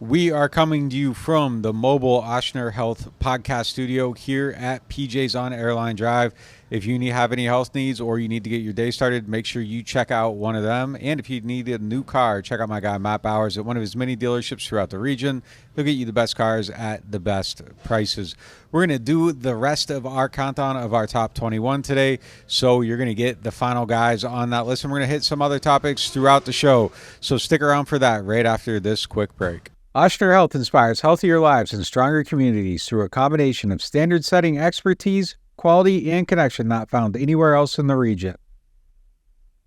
We are coming to you from the mobile Ochsner Health podcast studio here at PJ's on Airline Drive. If you have any health needs or you need to get your day started, make sure you check out one of them. And if you need a new car, check out my guy Matt Bowers at one of his many dealerships throughout the region. He'll get you the best cars at the best prices. We're going to do the rest of our countdown of our top 21 today. So you're going to get the final guys on that list. And we're going to hit some other topics throughout the show. So stick around for that right after this quick break. Ochsner Health inspires healthier lives and stronger communities through a combination of standard-setting expertise, quality, and connection not found anywhere else in the region.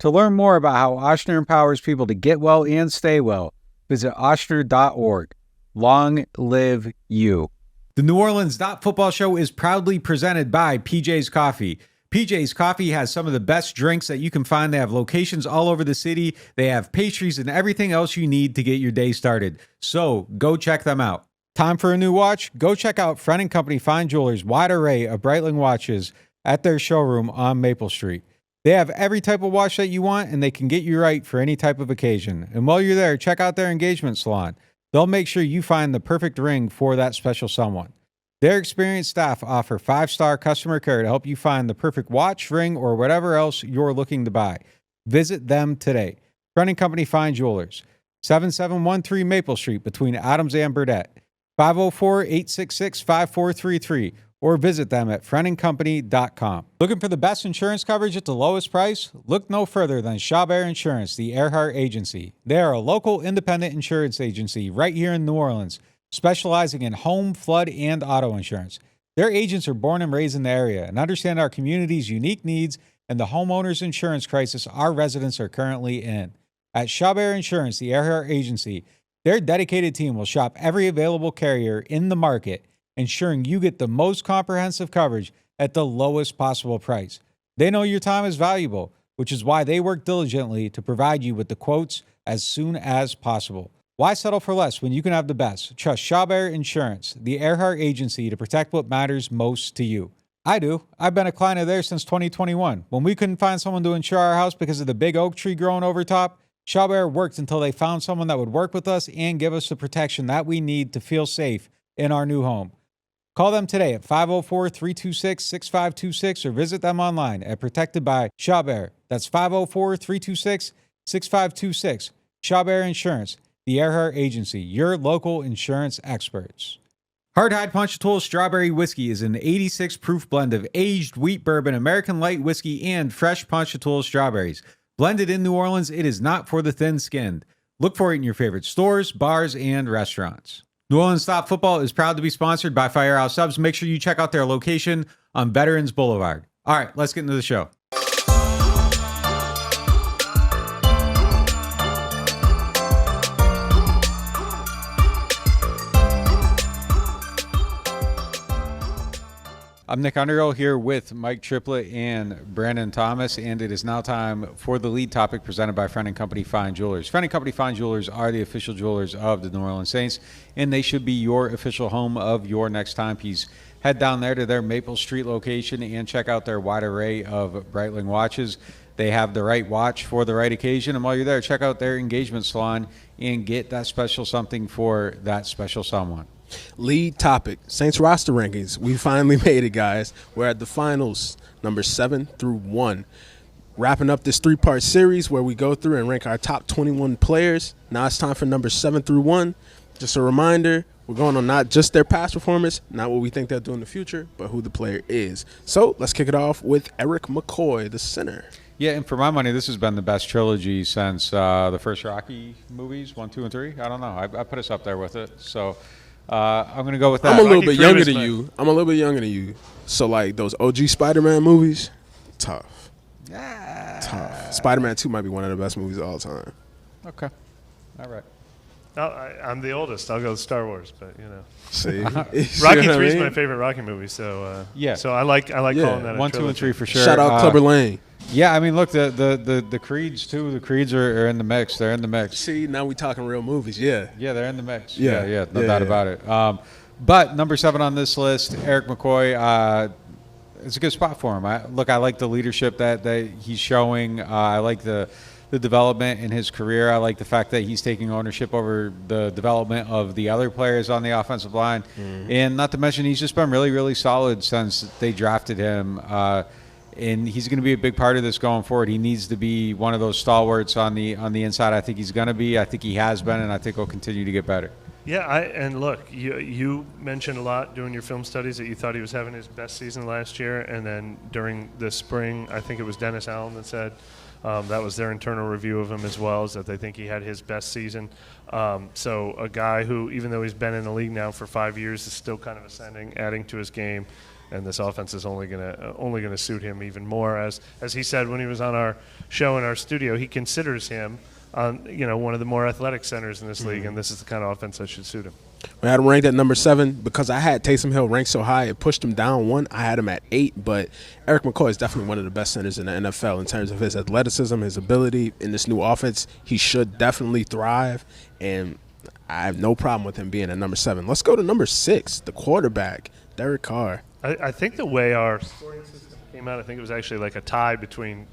To learn more about how Ochsner empowers people to get well and stay well, visit ochsner.org. Long live you. The NewOrleans.Football show is proudly presented by PJ's Coffee. PJ's Coffee has some of the best drinks that you can find. They have locations all over the city. They have pastries and everything else you need to get your day started. So go check them out. Time for a new watch? Go check out Friend & Company Fine Jewelers' wide array of Breitling watches at their showroom on Maple Street. They have every type of watch that you want, and they can get you right for any type of occasion. And while you're there, check out their engagement salon. They'll make sure you find the perfect ring for that special someone. Their experienced staff offer 5-star customer care to help you find the perfect watch, ring, or whatever else you're looking to buy. Visit them today. Friend & Company Fine Jewelers, 7713 Maple Street between Adams and Burdett, 504-866-5433, or visit them at friendandcompany.com. Looking for the best insurance coverage at the lowest price? Look no further than Chabert Insurance, the Earhart Agency. They are a local independent insurance agency right here in New Orleans, specializing in home, flood, and auto insurance. Their agents are born and raised in the area and understand our community's unique needs and the homeowners insurance crisis our residents are currently in. At Chabert Insurance, the Earhart Agency, their dedicated team will shop every available carrier in the market, ensuring you get the most comprehensive coverage at the lowest possible price. They know your time is valuable, which is why they work diligently to provide you with the quotes as soon as possible. Why settle for less when you can have the best? Trust Chabert Insurance, the Earhart Agency, to protect what matters most to you. I do. I've been a client of theirs since 2021. When we couldn't find someone to insure our house because of the big oak tree growing over top, Chabert worked until they found someone that would work with us and give us the protection that we need to feel safe in our new home. Call them today at 504-326-6526 or visit them online at Protected by Chabert. That's 504-326-6526. Chabert Insurance, the Earhart Agency, your local insurance experts. Hardhide Ponchatoula Strawberry Whiskey is an 86 proof blend of aged wheat bourbon, American light whiskey, and fresh Ponchatoula strawberries. Blended in New Orleans, it is not for the thin-skinned. Look for it in your favorite stores, bars, and restaurants. NewOrleans.Football is proud to be sponsored by Firehouse Subs. Make sure you check out their location on Veterans Boulevard. All right, let's get into the show. I'm Nick Underhill here with Mike Triplett and Brandon Thomas, and it is now time for the lead topic presented by Friend & Company Fine Jewelers. Friend & Company Fine Jewelers are the official jewelers of the New Orleans Saints, and they should be your official home of your next timepiece. Head down there to their Maple Street location and check out their wide array of Breitling watches. They have the right watch for the right occasion, and while you're there, check out their engagement salon and get that special something for that special someone. Lead topic, Saints roster rankings. We finally made it, guys. We're at the finals, number 7 through 1. Wrapping up this 3-part series where we go through and rank our top 21 players. Now it's time for number 7 through 1. Just a reminder, we're going on not just their past performance, not what we think they'll do in the future, but who the player is. So let's kick it off with Eric McCoy, the center. Yeah, and for my money, this has been the best trilogy since the first Rocky movies, 1, 2, and 3. I don't know. I put us up there with it. So I'm going to go with that. I'm a little bit younger than you. So, like, those OG Spider-Man movies, tough. Tough. Spider-Man 2 might be one of the best movies of all time. Okay. All right. I'm the oldest. I'll go with Star Wars, but, you know. See? Rocky 3 is my favorite Rocky movie, so yeah. So I like calling that a 1, 2, and 3 for sure. Shout out Clubber Lane. Yeah, I mean, look, the Creeds, too. The Creeds are in the mix. They're in the mix. See, now we talking real movies. Yeah. Yeah, they're in the mix. Yeah. No doubt about it. But number 7 on this list, Eric McCoy, it's a good spot for him. I like the leadership that he's showing. I like the the development in his career. I like the fact that he's taking ownership over the development of the other players on the offensive line. And not to mention, he's just been really, really solid since they drafted him. And he's going to be a big part of this going forward. He needs to be one of those stalwarts on the inside. I think he's going to be. I think he has been, and I think he'll continue to get better. Yeah, and look, you mentioned a lot doing your film studies that you thought he was having his best season last year, and then during the spring, I think it was Dennis Allen that said that was their internal review of him as well, is that they think he had his best season. So a guy who, even though he's been in the league now for 5 years, is still kind of ascending, adding to his game, and this offense is only gonna suit him even more. As he said when he was on our show in our studio, he considers him one of the more athletic centers in this league, and this is the kind of offense that should suit him. We had him ranked at number 7 because I had Taysom Hill ranked so high. It pushed him down 1. I had him at 8, but Eric McCoy is definitely one of the best centers in the NFL in terms of his athleticism, his ability in this new offense. He should definitely thrive, and I have no problem with him being at number 7. Let's go to number 6, the quarterback, Derek Carr. I think the way our scoring system came out, I think it was actually like a tie between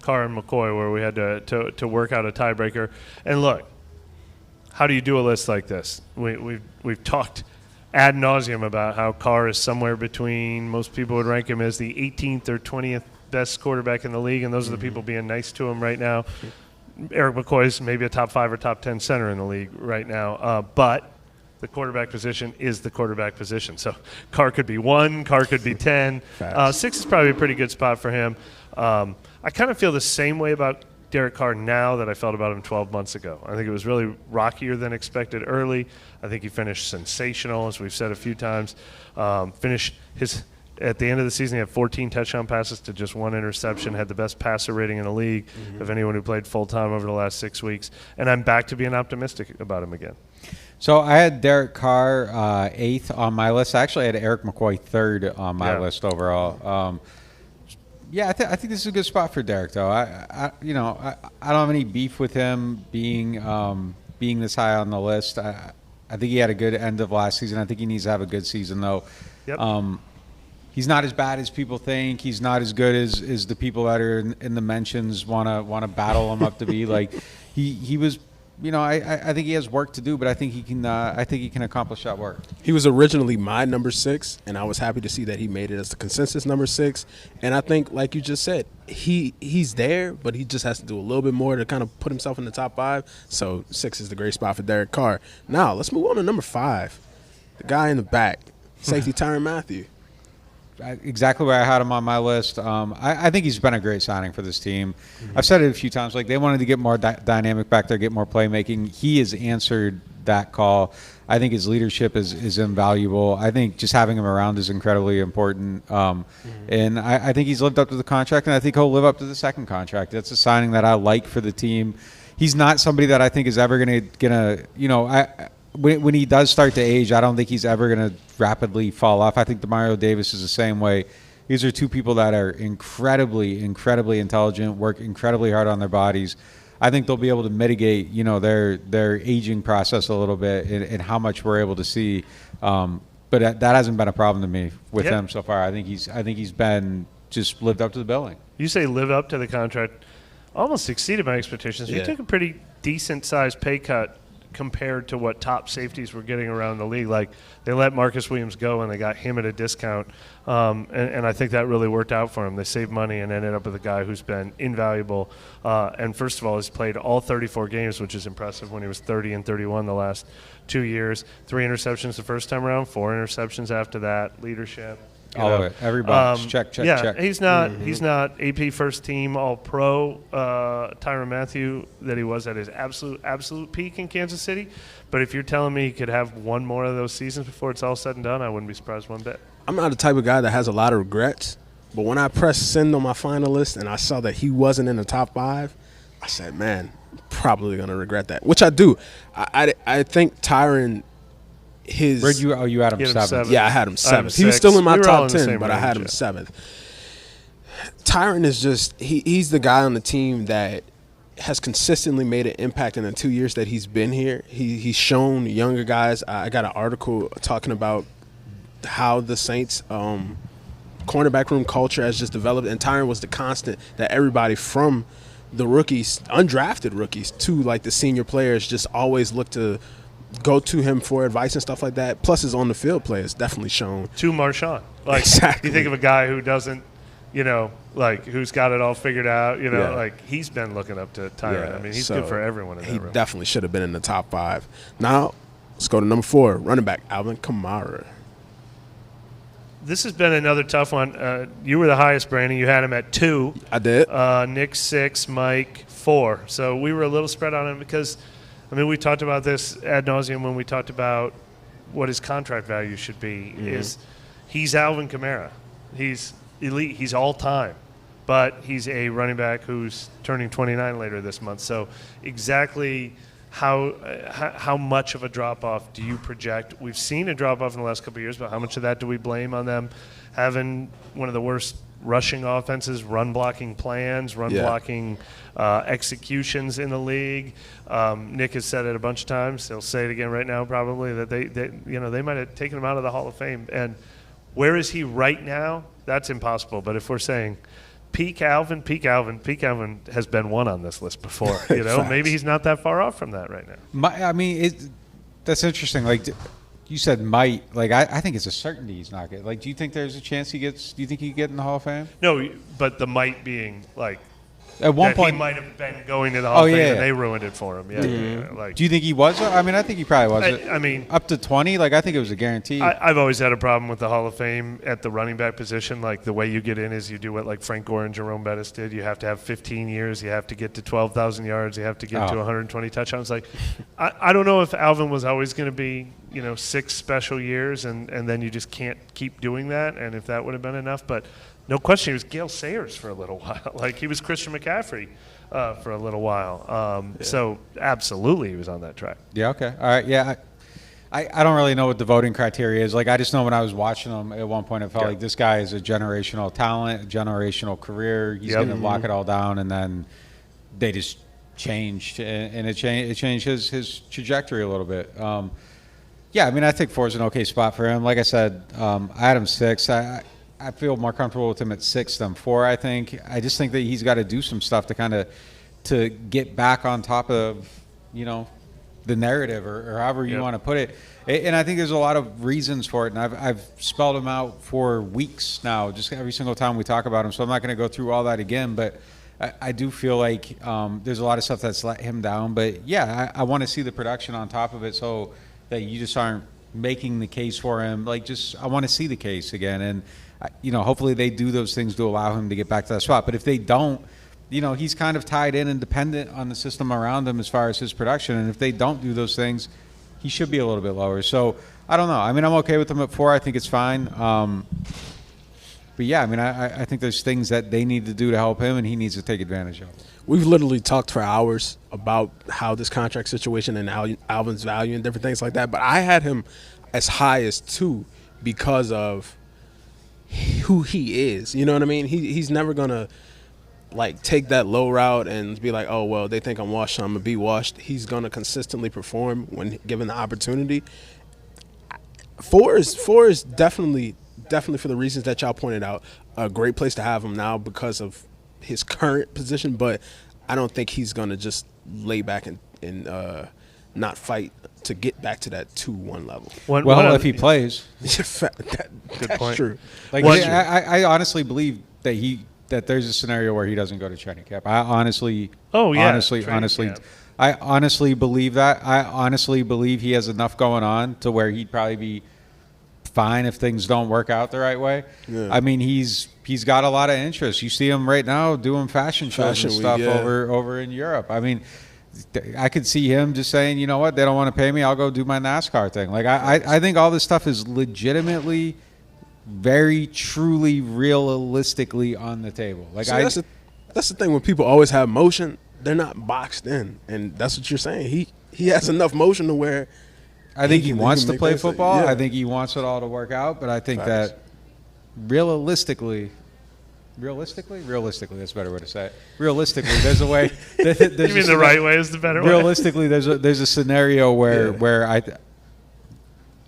Carr and McCoy, where we had to work out a tiebreaker. And look, how do you do a list like this? We've talked ad nauseum about how Carr is somewhere between, most people would rank him as the 18th or 20th best quarterback in the league, and those are the people being nice to him right now. Eric McCoy's maybe a top 5 or top 10 center in the league right now, but the quarterback position is the quarterback position. So Carr could be 1, Carr could be 10. 6 is probably a pretty good spot for him. I kind of feel the same way about Derek Carr now that I felt about him 12 months ago. I think it was really rockier than expected early. I think he finished sensational, as we've said a few times. At the end of the season, he had 14 touchdown passes to just 1 interception, had the best passer rating in the league of anyone who played full-time over the last 6 weeks. And I'm back to being optimistic about him again. So I had Derek Carr 8th on my list. I actually had Eric McCoy 3rd on my list overall. I think this is a good spot for Derek, though. I don't have any beef with him being this high on the list. I think he had a good end of last season. I think he needs to have a good season, though. Yep. He's not as bad as people think. He's not as good as the people that are in the mentions want to battle him up to be. Like he was. I think he has work to do, but I think he can. I think he can accomplish that work. He was originally my number 6, and I was happy to see that he made it as the consensus number 6. And I think, like you just said, he's there, but he just has to do a little bit more to kind of put himself in the top 5. So 6 is the great spot for Derek Carr. Now let's move on to number 5, the guy in the back, safety Tyrann Mathieu. Exactly where I had him on my list. I think he's been a great signing for this team. I've said it a few times. Like, they wanted to get more dynamic back there, get more playmaking. He has answered that call. I think his leadership is invaluable. I think just having him around is incredibly important. And I think he's lived up to the contract, and I think he'll live up to the second contract. That's a signing that I like for the team. He's not somebody that I think is ever gonna when he does start to age, I don't think he's ever going to rapidly fall off. I think Demario Davis is the same way. These are two people that are incredibly, incredibly intelligent, work incredibly hard on their bodies. I think they'll be able to mitigate, their aging process a little bit and how much we're able to see. But that hasn't been a problem to me with him so far. I think he's been just lived up to the billing. You say live up to the contract, almost exceeded my expectations. He took a pretty decent-sized pay cut compared to what top safeties were getting around the league. Like, they let Marcus Williams go and they got him at a discount, and I think that really worked out for him. They saved money and ended up with a guy who's been invaluable, and first of all, he's played all 34 games, which is impressive, when he was 30 and 31 the last 2 years. 3 interceptions the first time around, 4 interceptions after that. Leadership. All of it. Every box. Check. He's not AP first team All-Pro Tyrann Mathieu that he was at his absolute peak in Kansas City. But if you're telling me he could have one more of those seasons before it's all said and done, I wouldn't be surprised one bit. I'm not the type of guy that has a lot of regrets, but when I pressed send on my finalist and I saw that he wasn't in the top 5, I said, man, I'm probably going to regret that, which I do. I think Tyrann – Where'd you had him 7th? Yeah, I had him 7th. He was still in my top 10, but I had him 7th. Tyrann is just he's the guy on the team that has consistently made an impact in the 2 years that he's been here. He's shown younger guys. I got an article talking about how the Saints cornerback room culture has just developed, and Tyrann was the constant that everybody from the rookies, undrafted rookies, to like the senior players, just always look to go to him for advice and stuff like that. Plus, his on the field play is definitely shown. To Marshon, like exactly. You think of a guy who doesn't, like who's got it all figured out. Yeah. Like he's been looking up to Tyrann. Yeah, I mean, he's good for everyone in that room. He definitely should have been in the top 5. Now, let's go to number 4, running back Alvin Kamara. This has been another tough one. You were the highest, Brandon. You had him at 2. I did. Nick 6, Mike 4. So we were a little spread on him because, we talked about this ad nauseum when we talked about what his contract value should be. Is he's Alvin Kamara. He's elite. He's all time. But he's a running back who's turning 29 later this month. So exactly how much of a drop-off do you project? We've seen a drop-off in the last couple of years, but how much of that do we blame on them having one of the worst rushing offenses, run-blocking plans, run-blocking executions in the league? Nick has said it a bunch of times. He'll say it again right now probably, that they might have taken him out of the Hall of Fame. And where is he right now? That's impossible. But if we're saying peak Alvin has been one on this list before. Maybe he's not that far off from that right now. That's interesting. Like you said, might. Like I think it's a certainty he's not good. Like, do you think there's a chance he gets? Do you think he could get in the Hall of Fame? No, but the might being like at one point he might have been going to the Hall of Fame and they ruined it for him. Like, do you think he was? I think he probably was. Up to 20. Like I think it was a guarantee. I've always had a problem with the Hall of Fame at the running back position. Like the way you get in is you do what like Frank Gore and Jerome Bettis did. You have to have 15 years. You have to get to 12,000 yards. You have to get to 120 touchdowns. Like I don't know if Alvin was always going to be 6 special years and then you just can't keep doing that. And if that would have been enough, but. No question, he was Gale Sayers for a little while. Like he was Christian McCaffrey for a little while. So absolutely, he was on that track. Yeah. Okay. All right. Yeah. I don't really know what the voting criteria is. Like I just know when I was watching him at one point, it felt like this guy is a generational talent, a generational career. He's going to lock it all down, and then they just changed, and it changed his trajectory a little bit. I think 4 is an okay spot for him. Like I said, I had him 6. I feel more comfortable with him at 6 than 4, I think. I just think that he's got to do some stuff to get back on top of, the narrative or however you want to put it. And I think there's a lot of reasons for it. And I've spelled them out for weeks now, just every single time we talk about him. So I'm not going to go through all that again. But I do feel like there's a lot of stuff that's let him down. But, I want to see the production on top of it so that you just aren't making the case for him. I want to see the case again. And, hopefully they do those things to allow him to get back to that spot. But if they don't, he's kind of tied in and dependent on the system around him as far as his production. And if they don't do those things, he should be a little bit lower. So I don't know. I'm okay with him at 4. I think it's fine. I think there's things that they need to do to help him, and he needs to take advantage of. We've literally talked for hours about how this contract situation and Alvin's value and different things like that. But I had him as high as 2 because of who he is. You know what I mean? He's never going to take that low route and be like, oh, well, they think I'm washed, so I'm going to be washed. He's going to consistently perform when given the opportunity. 4 is definitely for the reasons that y'all pointed out, a great place to have him now because of his current position, but I don't think he's going to just lay back and not fight to get back to that 2-1 level. If he plays. That's point. True. I honestly believe that there's a scenario where he doesn't go to training camp. I honestly believe that. I honestly believe he has enough going on to where he'd probably be fine if things don't work out the right way. Yeah. He's got a lot of interest. You see him right now doing fashion shows and stuff over in Europe. I could see him just saying, you know what, they don't want to pay me, I'll go do my NASCAR thing. I think all this stuff is legitimately, very truly, realistically on the table. That's the thing when people always have motion, they're not boxed in, and that's what you're saying. He has enough motion to where I think he wants to play football. I think he wants it all to work out, but I think that realistically, that's a better way to say it. Realistically, there's a way. You mean the right way is the better way? Realistically, there's a scenario where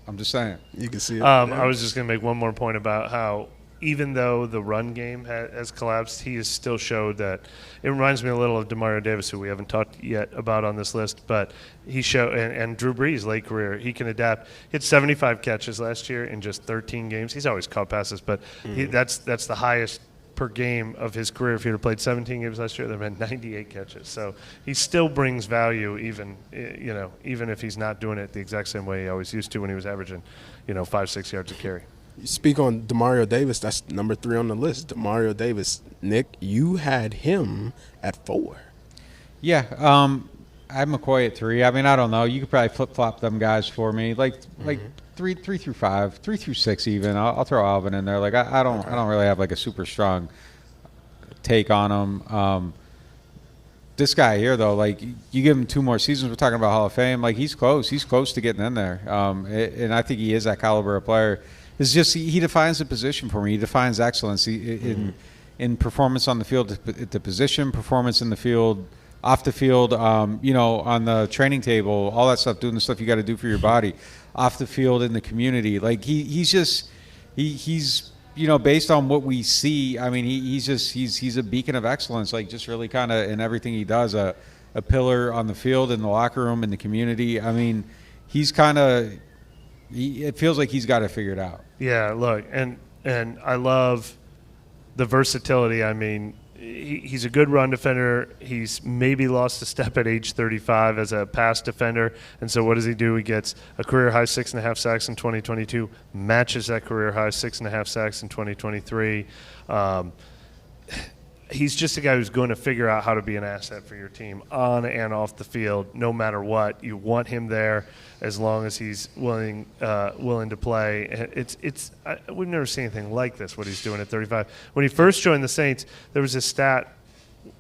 I'm just saying. You can see it. I was just going to make one more point about how even though the run game has collapsed, he has still showed that. It reminds me a little of Demario Davis, who we haven't talked yet about on this list, but he showed, and Drew Brees' late career, he can adapt. He had 75 catches last year in just 13 games. He's always caught passes, but that's the highest per game of his career. If he had played 17 games last year, there have been 98 catches. So he still brings value, even if he's not doing it the exact same way he always used to when he was averaging 5-6 yards a carry. You speak on Demario Davis. That's number 3 on the list. Demario Davis. Nick, you had him at 4. Yeah, I have McCoy at 3. I mean, I don't know. You could probably flip-flop them guys for me, like 3 through 5, 3 through 6 even. I'll throw Alvin in there. Like I don't really have like a super strong take on him. This guy here though, like you give him 2 more seasons. We're talking about Hall of Fame. Like he's close. He's close to getting in there. And I think he is that caliber of player. It's just he defines the position for me. He defines excellence in performance on the field, at the position, performance in the field, off the field, on the training table, all that stuff, doing the stuff you got to do for your body, off the field in the community. Like he's based on what we see. I mean, he's a beacon of excellence. Like just really kind of in everything he does, a pillar on the field, in the locker room, in the community. I mean, he's kind of. It feels like he's got it figured out. Yeah, look, and I love the versatility. I mean, he's a good run defender. He's maybe lost a step at age 35 as a pass defender. And so what does he do? He gets a career-high 6.5 sacks in 2022, matches that career-high 6.5 sacks in 2023. He's just a guy who's going to figure out how to be an asset for your team on and off the field, no matter what. You want him there as long as he's willing to play. We've never seen anything like this, what he's doing at 35. When he first joined the Saints, there was a stat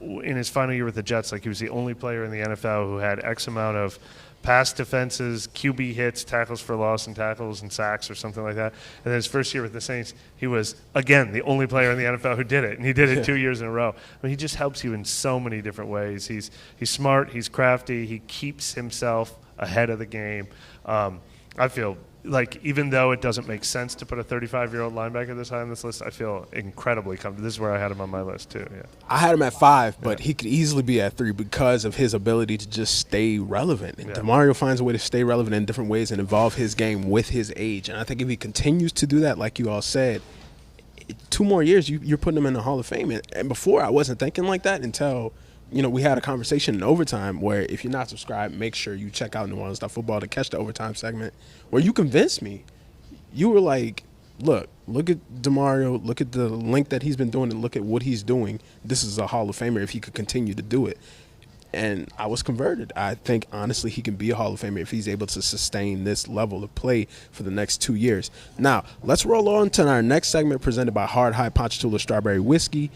in his final year with the Jets, like he was the only player in the NFL who had X amount of pass defenses, QB hits, tackles for loss, and tackles and sacks or something like that. And then his first year with the Saints, he was, again, the only player in the NFL who did it. And he did it 2 years in a row. I mean, he just helps you in so many different ways. He's smart. He's crafty. He keeps himself ahead of the game. I feel like even though it doesn't make sense to put a 35-year-old linebacker this high on this list, I feel incredibly comfortable. This is where I had him on my list too. Yeah. I had him at 5, but he could easily be at 3 because of his ability to just stay relevant. And Demario finds a way to stay relevant in different ways and evolve his game with his age. And I think if he continues to do that, like you all said, 2 more years, you're putting him in the Hall of Fame. And before, I wasn't thinking like that until – we had a conversation in overtime where if you're not subscribed, make sure you check out NewOrleans.Football to catch the overtime segment where you convinced me. You were like, look at Demario, look at the link that he's been doing and look at what he's doing. This is a Hall of Famer if he could continue to do it. And I was converted. I think, honestly, he can be a Hall of Famer if he's able to sustain this level of play for the next 2 years. Now, let's roll on to our next segment presented by Hard High Ponchatoula Strawberry Whiskey.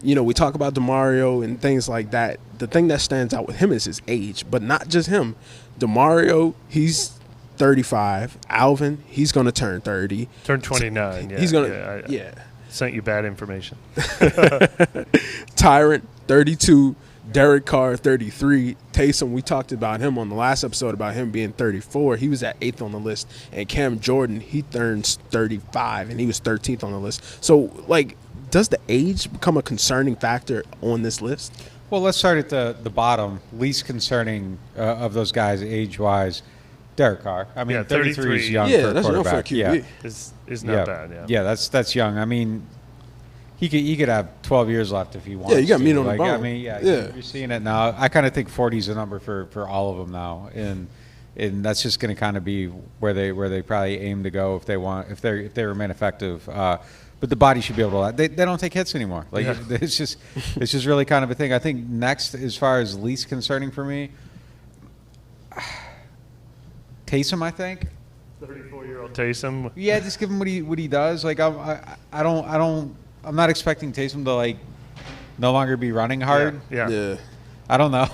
We talk about Demario and things like that. The thing that stands out with him is his age, but not just him. Demario, he's 35. Alvin, he's going to turn 30. Turn 29, yeah. He's going to, Sent you bad information. Tyrann, 32. Derek Carr, 33. Taysom, we talked about him on the last episode about him being 34. He was at 8th on the list. And Cam Jordan, he turns 35, and he was 13th on the list. So, does the age become a concerning factor on this list? Well, let's start at the bottom. Least concerning of those guys age-wise, Derek Carr. I mean, 33 is young for a quarterback. Young for a QB. Is not bad, Yeah, that's young. I mean, he could have 12 years left if he wants to. Yeah, you got meat on the bone. I mean, you're seeing it now. I kind of think 40 is a number for all of them now. And that's just going to kind of be where they probably aim to go if they remain effective. But the body should be able to. They don't take hits anymore. It's just really kind of a thing. I think next, as far as least concerning for me, Taysom. I think 34-year-old Taysom. Yeah, just give him what he does. Like I'm not expecting Taysom to no longer be running hard. Yeah. I don't know.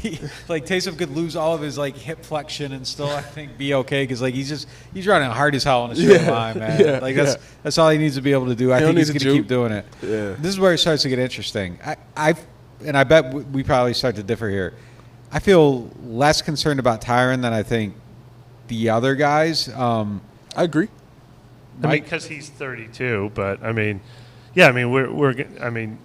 Taysom could lose all of his hip flexion and still I think be okay because he's running hard as hell on a straight line, man. That's all he needs to be able to do. I think he's going to keep doing it. Yeah. This is where it starts to get interesting. I bet we probably start to differ here. I feel less concerned about Tyrann than I think the other guys. I agree. I mean, because he's 32, but I mean, yeah, I mean,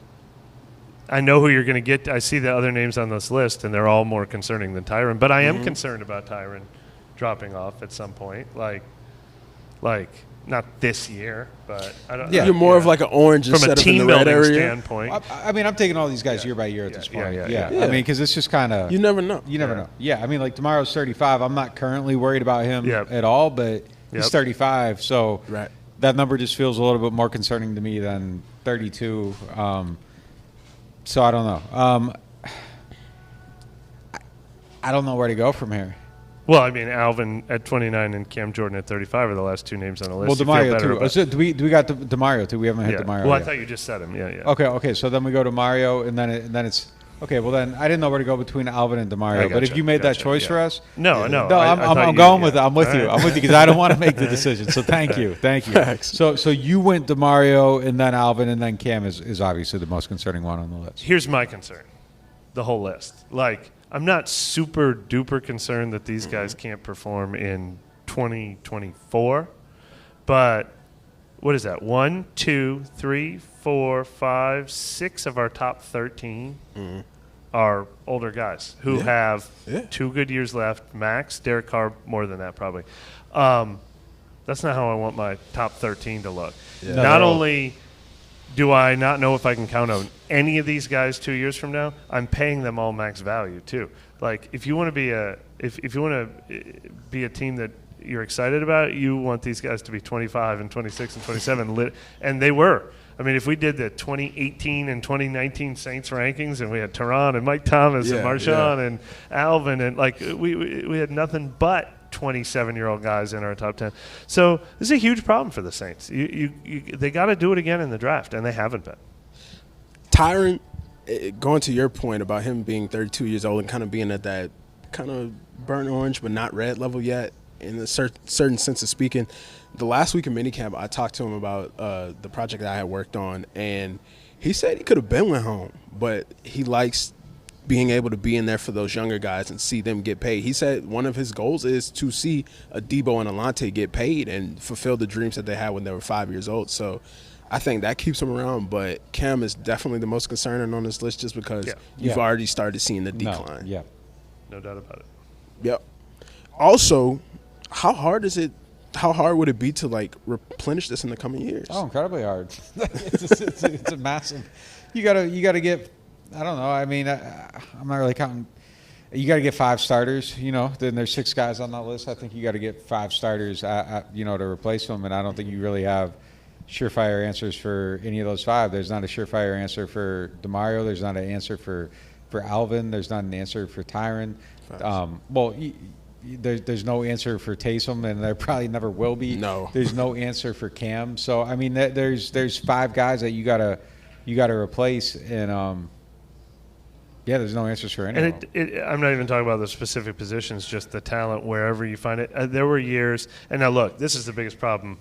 I know who you're going to get. I see the other names on this list, and they're all more concerning than Tyrann. But I am concerned about Tyrann dropping off at some point. Like not this year, but I don't. Yeah, you're more of like an orange from instead a team of in the red building area. standpoint. I mean, I'm taking all these guys year by year at this point. Yeah. I mean, because it's just kind of You never know. You never know. Yeah, I mean, like Demaro's 35. I'm not currently worried about him at all, but he's 35, so that number just feels a little bit more concerning to me than 32. So I don't know. I don't know where to go from here. Well, I mean, Alvin at 29 and Cam Jordan at 35 are the last two names on the list. Well, Demario too. So do we got Demario too? We haven't hit Demario. Well, yet. I thought you just said him. Yeah. Okay. So then we go to Mario, and then it's okay. Well, then I didn't know where to go between Alvin and Demario. But if you made that choice for us, no. I'm going with it. I'm with you. I'm with you because I don't want to make the decision. So thank you. So you went Demario, and then Alvin, and then Cam is obviously the most concerning one on the list. Here's my concern: the whole list. Like, I'm not super duper concerned that these guys can't perform in 2024, but what is that? 1, 2, 3, 4, 5, 6 of our top 13 are older guys who have 2 good years left. Max, Derek Carr, more than that probably. That's not how I want my top 13 to look. Yeah. Not only do I not know if I can count on any of these guys 2 years from now, I'm paying them all max value too. Like, if you want to be if you want to be a team that you're excited about, you want these guys to be 25 and 26 and 27 and they were. I mean, if we did the 2018 and 2019 Saints rankings and we had Tyrann and Mike Thomas and Marshon and Alvin and like we had nothing but 27-year-old guys in our top 10. So this is a huge problem for the Saints. They got to do it again in the draft, and they haven't been. Tyrann, going to your point about him being 32 years old and kind of being at that kind of burnt orange but not red level yet, in a certain sense of speaking, the last week of minicamp, I talked to him about the project that I had worked on, and he said he could have been went home, but he likes being able to be in there for those younger guys and see them get paid. He said one of his goals is to see a Debo and Alante get paid and fulfill the dreams that they had when they were 5 years old. So I think that keeps him around, but Cam is definitely the most concerning on this list just because you've already started seeing the decline. No doubt about it. Yep. Also, how hard would it be to like replenish this in the coming years? Oh, incredibly hard. it's a massive. You gotta get. I don't know. I mean, I'm not really counting. You got to get 5 starters. Then there's 6 guys on that list. I think you got to get 5 starters. To replace them, and I don't think you really have surefire answers for any of those 5. There's not a surefire answer for Demario. There's not an answer for Alvin. There's not an answer for Tyrann. There's no answer for Taysom, and there probably never will be. No. There's no answer for Cam. So I mean, there's 5 guys that you gotta replace, and there's no answers for anyone. And I'm not even talking about the specific positions, just the talent wherever you find it. There were years, and now look, this is the biggest problem.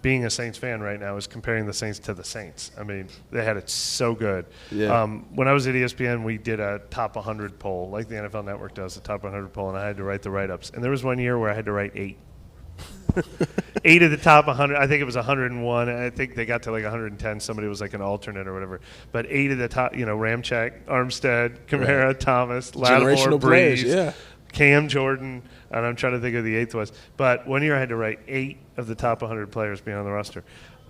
Being a Saints fan right now is comparing the Saints to the Saints. I mean, they had it so good. Yeah. When I was at ESPN, we did a top 100 poll, like the NFL Network does, a top 100 poll, and I had to write the write-ups. And there was one year where I had to write 8. 8 of the top 100. I think it was 101. I think they got to like 110. Somebody was like an alternate or whatever. But 8 of the top, Ramczyk, Armstead, Kamara, Thomas, Lattimore, Breeze, Cam Jordan, and I'm trying to think of the 8th was. But one year I had to write 8 of the top 100 players being on the roster.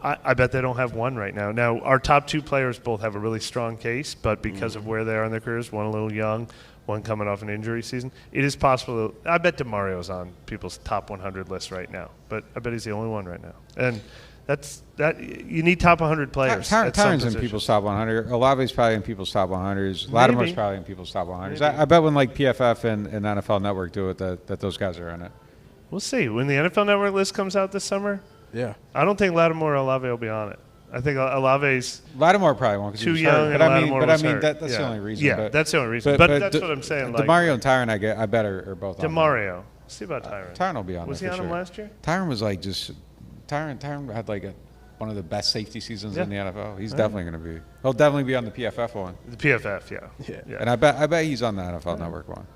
I bet they don't have one right now. Now, our top 2 players both have a really strong case, but because of where they are in their careers, one a little young, one coming off an injury season, it is possible. I bet Demario's on people's top 100 list right now, but I bet he's the only one right now. And that you need top 100 players. Tyrann's in people's top 100. Olave's probably in people's top 100s. Lattimore's probably in people's top 100s. I bet when like PFF and NFL Network do it, that those guys are in it. We'll see. When the NFL Network list comes out this summer, I don't think Lattimore or Olave will be on it. I think Olave's Lattimore probably won't because too young. But I mean, that's the only reason. Yeah, that's the only reason. But that's what I'm saying. Demario and Tyrann, I bet are both on. Demario. See about Tyrann. Tyrann will be on. Was he on him last year? Tyrann was like just. Tyrann had like one of the best safety seasons in the NFL. He's definitely going to be. He'll definitely be on the PFF one. The PFF, yeah. And I bet he's on the NFL Network one.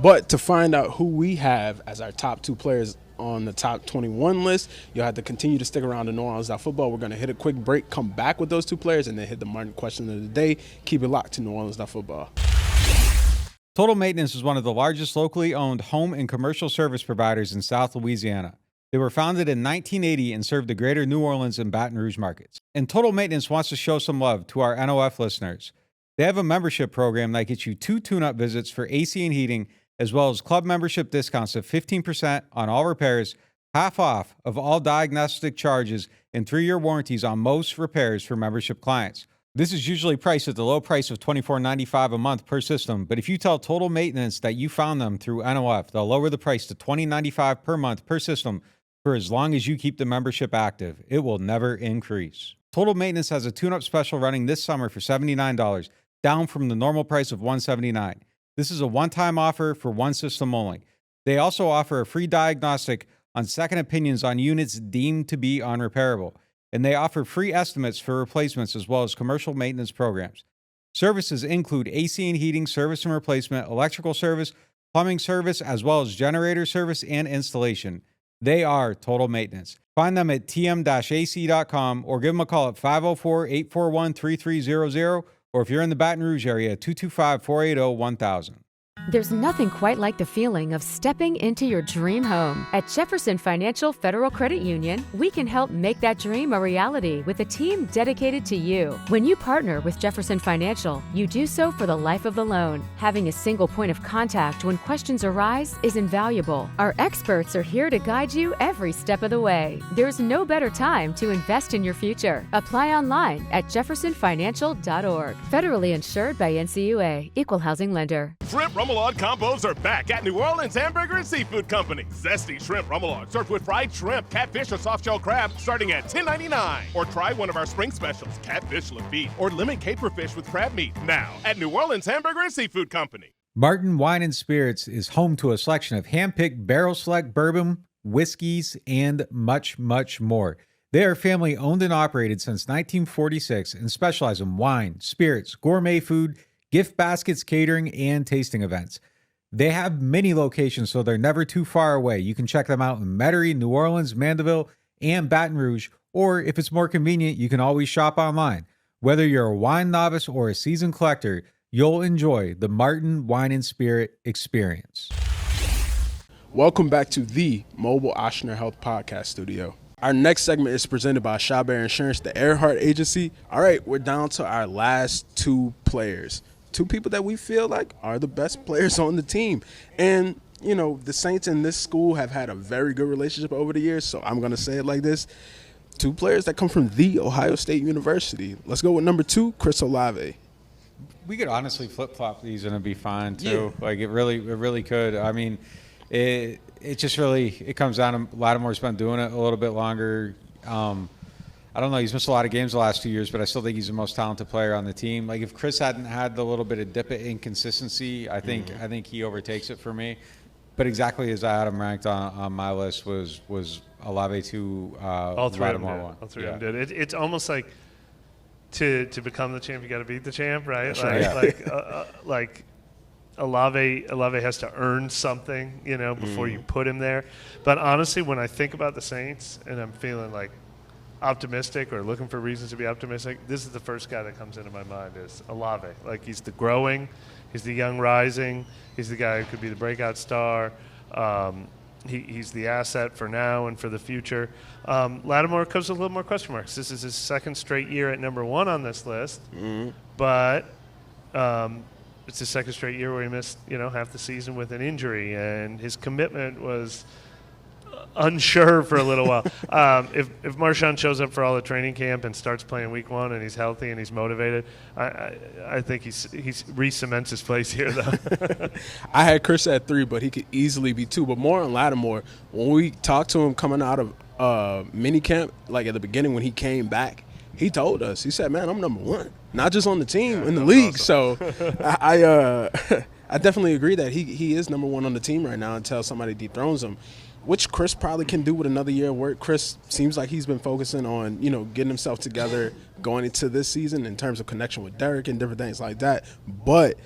But to find out who we have as our top 2 players on the top 21 list. You'll have to continue to stick around to NewOrleans.Football. We're going to hit a quick break, come back with those two players, and then hit the Martin question of the day. Keep it locked to NewOrleans.Football. Total Maintenance is one of the largest locally owned home and commercial service providers in South Louisiana. They were founded in 1980 and serve the greater New Orleans and Baton Rouge markets. And Total Maintenance wants to show some love to our NOF listeners. They have a membership program that gets you 2 tune-up visits for AC and heating, as well as club membership discounts of 15% on all repairs, half off of all diagnostic charges, and 3-year warranties on most repairs for membership clients. This is usually priced at the low price of $24.95 a month per system, but if you tell Total Maintenance that you found them through NOF, they'll lower the price to $20.95 per month per system for as long as you keep the membership active. It will never increase. Total Maintenance has a tune-up special running this summer for $79, down from the normal price of $179. This is a one-time offer for one system only. They also offer a free diagnostic on second opinions on units deemed to be unrepairable, and they offer free estimates for replacements as well as commercial maintenance programs. Services include AC and heating service and replacement, electrical service, plumbing service, as well as generator service and installation. They are Total Maintenance. Find them at tm-ac.com or give them a call at 504-841-3300, or if you're in the Baton Rouge area, 225-480-1000. There's nothing quite like the feeling of stepping into your dream home. At Jefferson Financial Federal Credit Union, we can help make that dream a reality with a team dedicated to you. When you partner with Jefferson Financial, you do so for the life of the loan. Having a single point of contact when questions arise is invaluable. Our experts are here to guide you every step of the way. There's no better time to invest in your future. Apply online at jeffersonfinancial.org. Federally insured by NCUA. Equal housing lender. Shrimp Rummelog combos are back at New Orleans Hamburger and Seafood Company. Zesty shrimp rummelog served with fried shrimp, catfish, or soft-shell crab starting at $10.99. Or try one of our spring specials, catfish lafitte or lemon caper fish with crab meat. Now at New Orleans Hamburger and Seafood Company. Martin Wine and Spirits is home to a selection of hand-picked barrel select bourbon, whiskeys, and much, much more. They are family owned and operated since 1946 and specialize in wine, spirits, gourmet food, gift baskets, catering, and tasting events. They have many locations, so they're never too far away. You can check them out in Metairie, New Orleans, Mandeville, and Baton Rouge, or if it's more convenient, you can always shop online. Whether you're a wine novice or a seasoned collector, you'll enjoy the Martin Wine and Spirit experience. Welcome back to the Mobile Ochsner Health Podcast Studio. Our next segment is presented by Chabert Insurance, the Earhart Agency. All right, we're down to our last 2 players. 2 people that we feel like are the best players on the team. And, you know, the Saints in this school have had a very good relationship over the years, so I'm going to say it like this. 2 players that come from The Ohio State University. Let's go with number 2, Chris Olave. We could honestly flip-flop these and it'd be fine, too. Yeah. Like, it really could. I mean, it just really – it comes down to Lattimore's been doing it a little bit longer. I don't know. He's missed a lot of games the last 2 years, but I still think he's the most talented player on the team. Like, if Chris hadn't had the little bit of dip of inconsistency, I think he overtakes it for me. But exactly as I had him ranked on my list was Olave 2, Lattimore 1. All three of them did. It's almost like to become the champ, you got to beat the champ, right? That's right. Like Olave has to earn something, you know, before you put him there. But honestly, when I think about the Saints and I'm feeling like optimistic or looking for reasons to be optimistic, this is the first guy that comes into my mind is Olave. Like, he's the growing, he's the young rising, he's the guy who could be the breakout star. He's the asset for now and for the future. Lattimore comes with a little more question marks. This is his 2nd straight year at number 1 on this list, but it's his 2nd straight year where he missed, you know, half the season with an injury, and his commitment was unsure for a little while. If Marshon shows up for all the training camp and starts playing week 1 and he's healthy and he's motivated, I think he's re-cements his place here, though. I had Chris at 3, but he could easily be 2. But more on Lattimore, when we talked to him coming out of mini camp, like at the beginning when he came back, he told us, he said, man, I'm number 1, not just on the team, in the league. Awesome. So I definitely agree that he is number 1 on the team right now until somebody dethrones him, which Chris probably can do with another year of work. Chris seems like he's been focusing on, you know, getting himself together going into this season in terms of connection with Derek and different things like that. But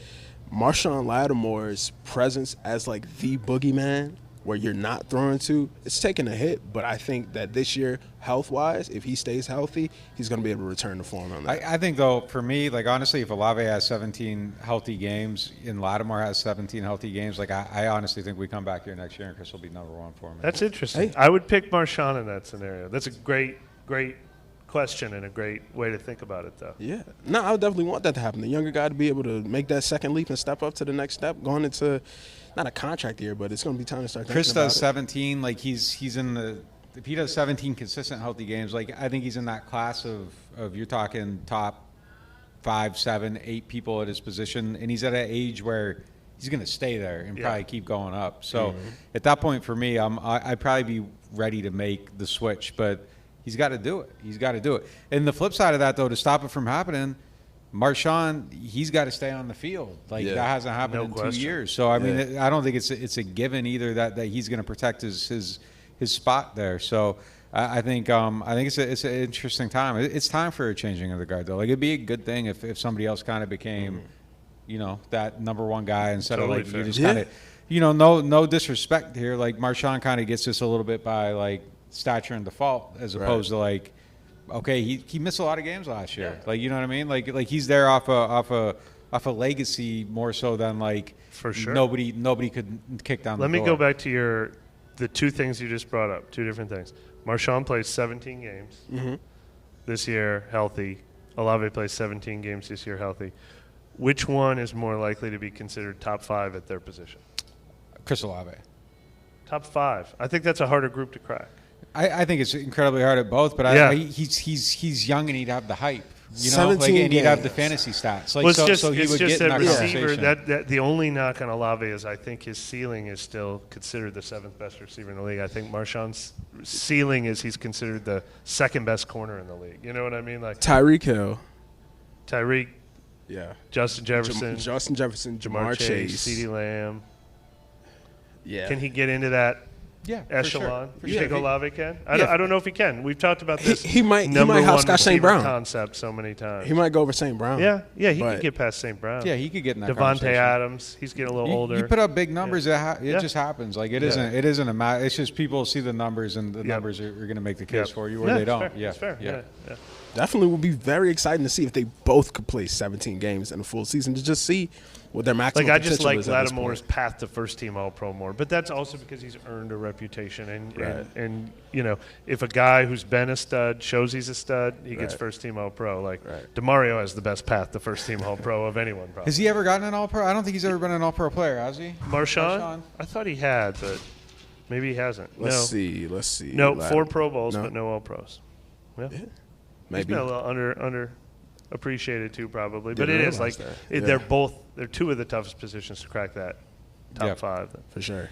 Marshon Lattimore's presence as, like, the boogeyman where you're not throwing to, it's taking a hit. But I think that this year, health-wise, if he stays healthy, he's going to be able to return to form on that. I think, though, for me, like, honestly, if Olave has 17 healthy games and Lattimore has 17 healthy games, like, I honestly think we come back here next year and Chris will be number one for me. That's interesting. Hey. I would pick Marshon in that scenario. That's a great question and a great way to think about it, though. Yeah. No, I would definitely want that to happen. The younger guy to be able to make that second leap and step up to the next step going into – not a contract year, but it's going to be time to start thinking Chris about does it. 17. Like, he's in the – if he does 17 consistent healthy games, like, I think he's in that class of you're talking top 5, 7, 8 people at his position, and he's at an age where he's going to stay there and probably keep going up. So at that point for me, I'd probably be ready to make the switch, but he's got to do it. He's got to do it. And the flip side of that, though, to stop it from happening – Marshon, he's got to stay on the field. Like, that hasn't happened in 2 years. So, I mean, I don't think it's a given either that he's going to protect his spot there. So, I think it's an interesting time. It's time for a changing of the guard, though. Like, it'd be a good thing if somebody else kind of became, that number one guy instead of, like, you just kind of, no disrespect here. Like, Marshon kind of gets this a little bit by, like, stature and default as opposed to, like, okay, he missed a lot of games last year. Like, you know what I mean? Like he's there off a legacy more so than, like, for sure nobody could kick down the door. Let me go back to the two things you just brought up, two different things. Marshon plays 17 games this year healthy. Olave plays 17 games this year healthy. Which one is more likely to be considered top 5 at their position? Chris Olave. Top 5. I think that's a harder group to crack. I think it's incredibly hard at both, but he's young and he'd have the hype, and he'd have the fantasy stats. Like, well, so he it's would just get in that that receiver. conversation. That the only knock on Olave is I think his ceiling is still considered the 7th best receiver in the league. I think Marshon's ceiling is he's considered the 2nd best corner in the league. You know what I mean? Like Tyreek Hill. Yeah. Justin Jefferson. Jamar Chase. CeeDee Lamb. Yeah. Can he get into that? Yeah, echelon. For You sure. think Olave can? I don't know if he can. We've talked about this. He might number one hopscotch St. receiver Brown concept so many times. He might go over St. Brown. Yeah, he could get past St. Brown. Yeah, he could get in that Devontae conversation. Adams, he's getting a little older. You put up big numbers, it just happens. Like, it isn't a matter. It's just people see the numbers, and the numbers are going to make the case for you, or they don't. It's fair. Yeah. Definitely would be very exciting to see if they both could play 17 games in a full season to just see what their maximum I potential just like is at this Lattimore's point. path to first-team All-Pro more, but that's also because he's earned a reputation. And if a guy who's been a stud shows he's a stud, he gets first-team All-Pro. Demario has the best path to first-team All-Pro of anyone, probably. Has he ever gotten an All-Pro? I don't think he's ever been an All-Pro player, has he? Marshon? I thought he had, but maybe he hasn't. Let's see. No, 4 Pro Bowls, but no All-Pros. Yeah. Maybe. He's been a little underappreciated too, probably. But Didn't it is realize like that. they're two of the toughest positions to crack that top 5. For sure.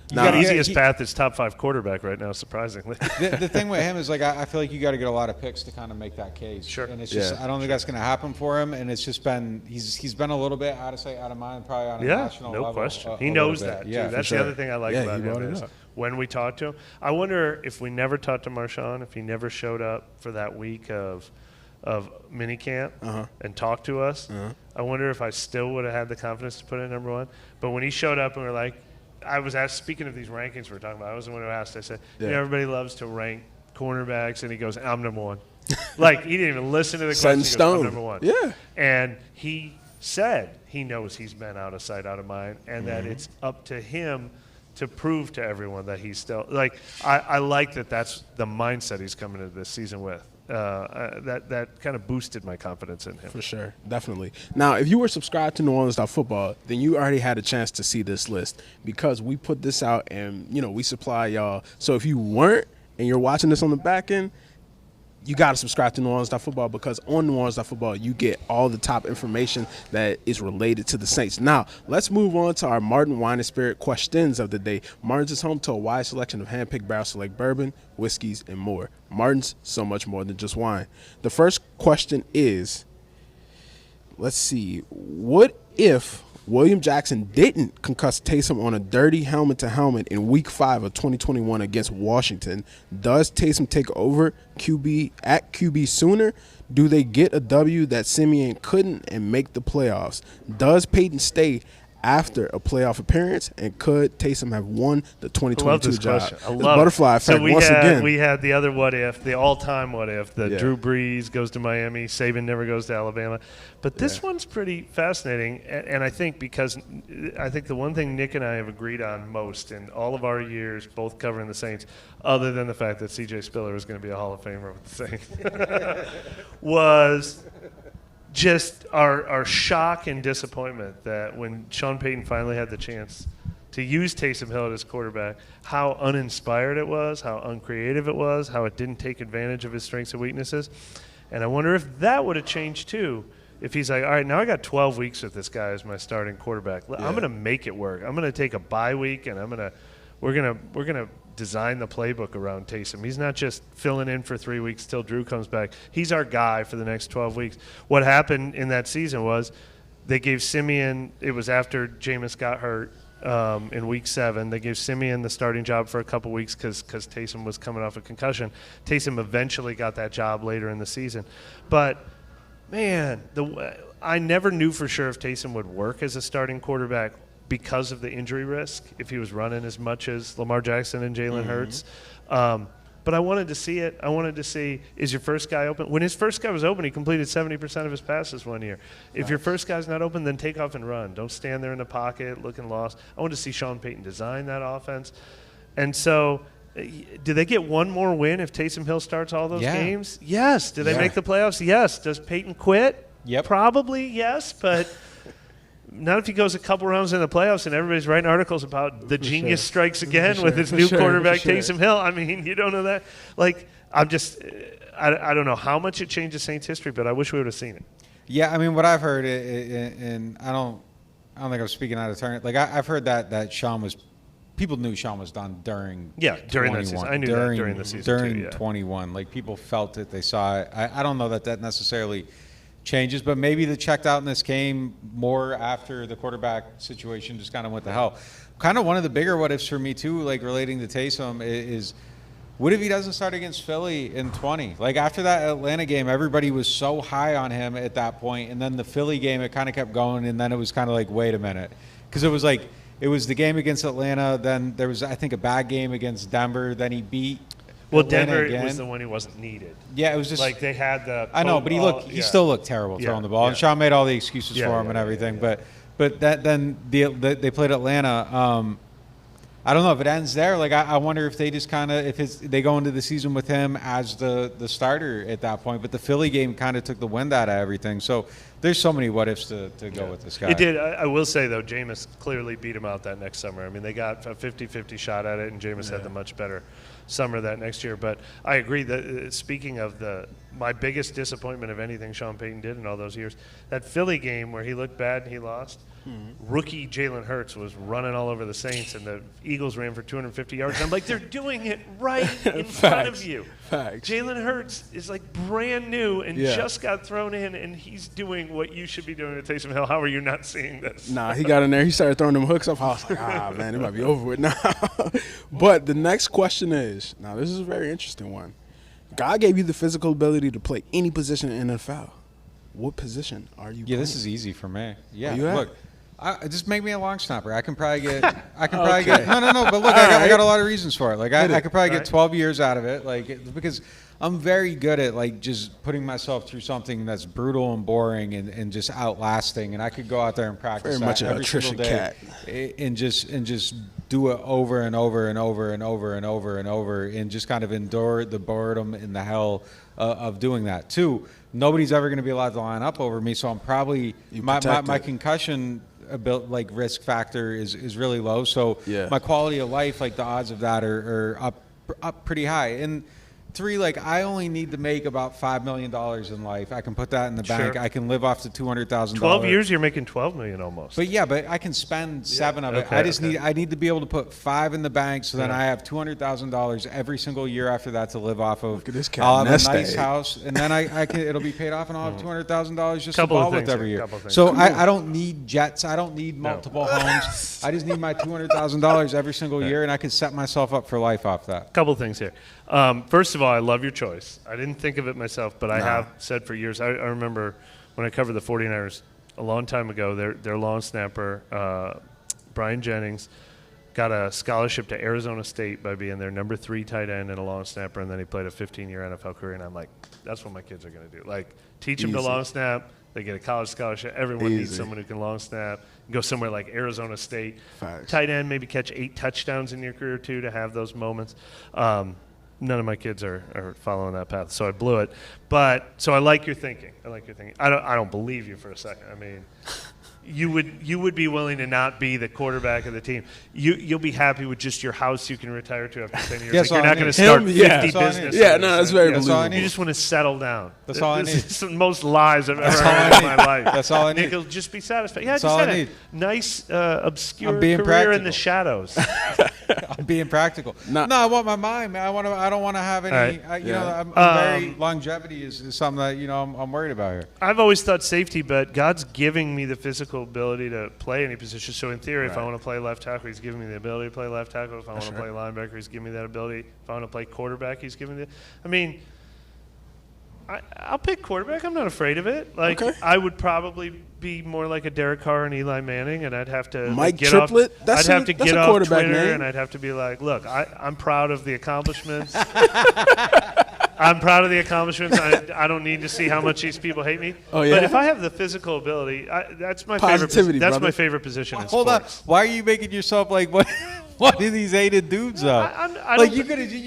The easiest path is top 5 quarterback right now, surprisingly. The thing with him is, like, I feel like you got to get a lot of picks to kind of make that case. Sure. And it's just I don't think that's going to happen for him. And it's just been he's been a little bit out of sight, out of mind, probably on a national level. No question. He knows that too. That's the other thing I like about he him is when we talk to him. I wonder if we never talked to Marshon, if he never showed up for that week of minicamp and talked to us. I wonder if I still would have had the confidence to put in number 1. But when he showed up and we're like, I was asked, speaking of these rankings we're talking about, I was the one who asked, I said, everybody loves to rank cornerbacks, and he goes, I'm number 1. Like, he didn't even listen to the question. He goes, I'm number 1. Yeah. And he said he knows he's been out of sight, out of mind, and that it's up to him to prove to everyone that he's still – like, I like that that's the mindset he's coming into this season with. That kind of boosted my confidence in him. For sure. Definitely. Now, if you were subscribed to NewOrleans.Football, then you already had a chance to see this list because we put this out and, we supply y'all. So if you weren't and you're watching this on the back end, you got to subscribe to NewOrleans.Football because on NewOrleans.Football, you get all the top information that is related to the Saints. Now, let's move on to our Martin Wine & Spirit questions of the day. Martin's is home to a wide selection of hand-picked barrel select bourbon, whiskeys, and more. Martin's, so much more than just wine. The first question is, let's see, what if William Jackson didn't concuss Taysom on a dirty helmet-to-helmet in Week 5 of 2021 against Washington? Does Taysom take over QB sooner? Do they get a W that Simeon couldn't and make the playoffs? Does Peyton stay after a playoff appearance, and could Taysom have won the 2022 job? Question. I It's love butterfly effect once again. We had the other what if, the all-time what if, Drew Brees goes to Miami, Saban never goes to Alabama. But this one's pretty fascinating, and I think the one thing Nick and I have agreed on most in all of our years, both covering the Saints, other than the fact that C.J. Spiller is going to be a Hall of Famer with the Saints, was just our shock and disappointment that when Sean Payton finally had the chance to use Taysom Hill as quarterback, how uninspired it was, how uncreative it was, how it didn't take advantage of his strengths and weaknesses. And I wonder if that would have changed too, if he's like, all right, now I got 12 weeks with this guy as my starting quarterback. I'm going to make it work. I'm going to take a bye week, and we're going to design the playbook around Taysom. He's not just filling in for 3 weeks till Drew comes back. He's our guy for the next 12 weeks. What happened in that season was they gave Simeon – it was after Jameis got hurt in Week 7. They gave Simeon the starting job for a couple weeks because Taysom was coming off a concussion. Taysom eventually got that job later in the season. But, man, I never knew for sure if Taysom would work as a starting quarterback because of the injury risk, if he was running as much as Lamar Jackson and Jalen Hurts. But I wanted to see it. I wanted to see, is your first guy open? When his first guy was open, he completed 70% of his passes one year. If your first guy's not open, then take off and run. Don't stand there in the pocket looking lost. I wanted to see Sean Payton design that offense. And so do they get one more win if Taysom Hill starts all those games? Yes. Do they make the playoffs? Yes. Does Payton quit? Yep. Probably yes, but not if he goes a couple rounds in the playoffs and everybody's writing articles about the genius strikes again with his new quarterback, Taysom Hill. I mean, you don't know that. Like, I don't know how much it changes Saints history, but I wish we would have seen it. Yeah, I mean, what I've heard, and I don't think I'm speaking out of turn. Like, I've heard that Sean was – people knew Sean was done during during that season. I knew that during the season during 21. Like, people felt it. They saw it. I don't know that necessarily – changes, but maybe the checked outness came more after the quarterback situation just kind of went to hell. Kind of one of the bigger what ifs for me too, like relating to Taysom, is what if he doesn't start against Philly in 20? Like after that Atlanta game, everybody was so high on him at that point, and then the Philly game, it kind of kept going, and then it was kind of like, wait a minute, because it was like it was the game against Atlanta, then there was I think a bad game against Denver, then he beat. Well, Denver was the one he wasn't needed. Yeah, it was just like they had the. I know, but he still looked terrible throwing the ball, and Sean made all the excuses for him and everything. But then they played Atlanta. I don't know if it ends there. Like I wonder if they just kind of they go into the season with him as the starter at that point. But the Philly game kind of took the wind out of everything. So there's so many what ifs to go with this guy. It did. I will say though, Jameis clearly beat him out that next summer. I mean, they got a 50-50 shot at it, and Jameis had the much better summer that next year. But I agree that speaking of my biggest disappointment of anything Sean Payton did in all those years, that Philly game where he looked bad and he lost, rookie Jalen Hurts was running all over the Saints, and the Eagles ran for 250 yards. And I'm like, they're doing it right in front of you. Facts. Jalen Hurts is like brand new and just got thrown in, and he's doing what you should be doing to Taysom Hill. How are you not seeing this? Nah, he got in there. He started throwing them hooks up. I was like, man, it might be over with now. But the next question is, now this is a very interesting one. God gave you the physical ability to play any position in the NFL. What position are you playing? This is easy for me. Yeah, look. Just make me a long snapper. I can probably get. No. But look, I got a lot of reasons for it. Like I could probably get 12 years out of it. Like because I'm very good at like just putting myself through something that's brutal and boring and just outlasting. And I could go out there and practice very much an every single attrition day and just do it over and over and over and over and over and over and just kind of endure the boredom and the hell of doing that. Two, nobody's ever going to be allowed to line up over me, so I'm probably my concussion risk factor is really low. So my quality of life, like the odds of that are up pretty high. And three, like I only need to make about $5 million in life. I can put that in the bank. I can live off the $200,000. 12 years, you're making $12 million almost. But I can spend $7 of it. I need to be able to put $5 in the bank, so then I have $200,000 every single year after that to live off of. Look at this cat. I'll have a nice house, and then I can it'll be paid off, and I'll have $200,000 just to ball with every year. So I don't need jets. I don't need multiple homes. I just need my $200,000 every single year, and I can set myself up for life off that. Couple things here. First of all, I love your choice. I didn't think of it myself, but I have said for years. I remember when I covered the 49ers a long time ago. Their long snapper, Brian Jennings, got a scholarship to Arizona State by being their number 3 tight end and a long snapper, and then he played a 15-year NFL career. And I'm like, that's what my kids are going to do. Like, teach them to long snap. They get a college scholarship. Everyone needs someone who can long snap. Go somewhere like Arizona State. Facts. Tight end, maybe catch 8 touchdowns in your career, too, to have those moments. None of my kids are following that path, so I blew it. But so I like your thinking. I don't believe you for a second. I mean, you would be willing to not be the quarterback of the team. You'll be happy with just your house you can retire to after 10 years. Yes, like you're not going to start 50 businesses. Yeah, no, that's very believable. You just want to settle down. That's all I need. This is the most lies I've ever heard in my life. That's all I need. Nick will just be satisfied. Yeah, That's just all had I a need. nice, obscure I'm being career practical. in the shadows. I'm being practical. No, I want my mind, man. I don't want to have any. Right. I'm very longevity is something that I'm worried about here. I've always thought safety, but God's giving me the physical ability to play any position. So in theory, if I want to play left tackle, He's giving me the ability to play left tackle. If I want to play linebacker, He's giving me that ability. If I want to play quarterback, He's giving me the. I mean, I'll pick quarterback. I'm not afraid of it. Like I would probably be more like a Derek Carr and Eli Manning, and I'd have to Mike get Triplett. off. That's I'd have to that's get a off quarterback Twitter, name. and I'd have to be like, look, I'm proud of the accomplishments. I'm proud of the accomplishments. I don't need to see how much these people hate me. Oh, yeah? But if I have the physical ability, that's my Positivity, favorite. That's brother. my favorite position in Hold on. sports. Why are you making yourself like what? What are these hated dudes up? I Like don't you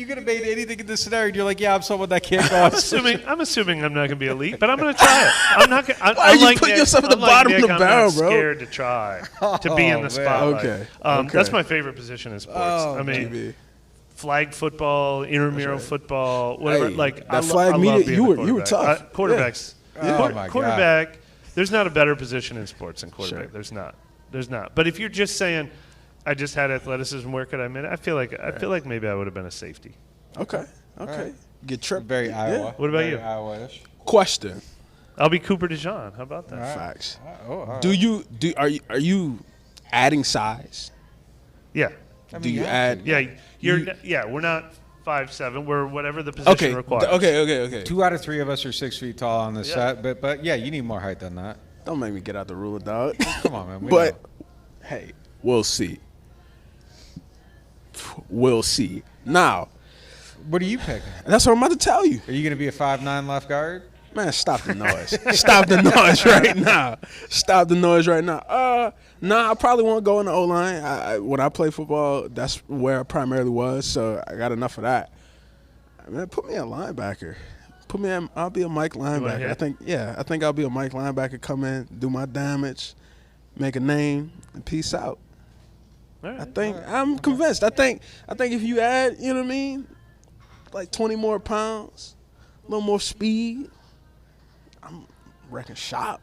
could have made anything in this scenario. And you're like, yeah, I'm someone that can't go. I'm assuming I'm not going to be elite, but I'm going to try it. I'm not going. Why are you putting yourself at the bottom of the barrel, I'm not bro? scared to try to be in the man. spotlight. Okay. That's my favorite position in sports. I mean, GB. flag football, intramural football, whatever. Hey, like that I flag love media, being you a were tough. Quarterbacks. Yeah. Oh, my God. Quarterback. There's not a better position in sports than quarterback. There's not. But if you're just saying, I just had athleticism, where could I make it? I feel like maybe I would have been a safety. Okay. Right. Get tripped. Very Iowa. What about Very you? Iowa-ish. Question. I'll be Cooper DeJean. How about that? Facts. Oh, all right. Are you adding size? Yeah. Do you add? Yeah. We're not 5'7". We're whatever the position requires. Okay. 2 out of 3 of us are 6 feet tall on this set, but yeah, you need more height than that. Don't make me get out the ruler, dog. Come on, man. But hey, we'll see. We'll see. Now, what are you picking? that's what I'm about to tell you. Are you going to be a 5'9" left guard? Man, stop the noise. Stop the noise right now. Stop the noise right now. Nah, I probably won't go in the O-line. When I play football, that's where I primarily was, so I got enough of that. Man, put me a linebacker. I'll be a Mike linebacker. I think I'll be a Mike linebacker, come in, do my damage, make a name, and peace out. Right. I'm convinced. I think if you add, you know what I mean, like 20 more pounds, a little more speed, I'm wrecking shop.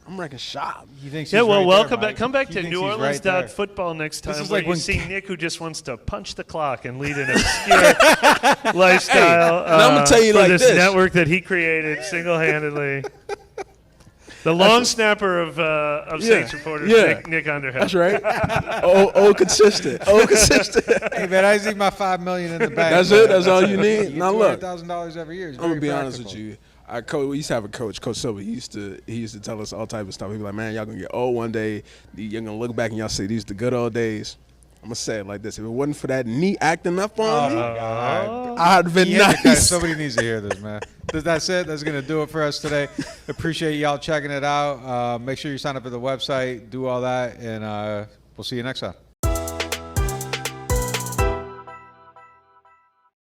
You think? Yeah, well, welcome back. Come back to NewOrleans.Football next time, This is where like you when see Nick, who just wants to punch the clock and lead an obscure lifestyle. and I'm gonna tell you for like this this. network that he created single-handedly. The long snapper of Saints reporters, Nick Underhill. That's right. Consistent. Hey man, I just need my $5 million in the bank. That's it. That's all you need. Now look, $200,000 every year. I'm gonna be honest with you. We used to have a coach, Coach Silver. He used to tell us all type of stuff. He'd be like, "Man, y'all gonna get old one day. You're gonna look back and y'all say these are the good old days." I'm gonna say it like this: if it wasn't for that knee acting up on me, I'd have been nice. Somebody needs to hear this, man. That's it. That's gonna do it for us today. Appreciate y'all checking it out. Make sure you sign up for the website, do all that, and we'll see you next time.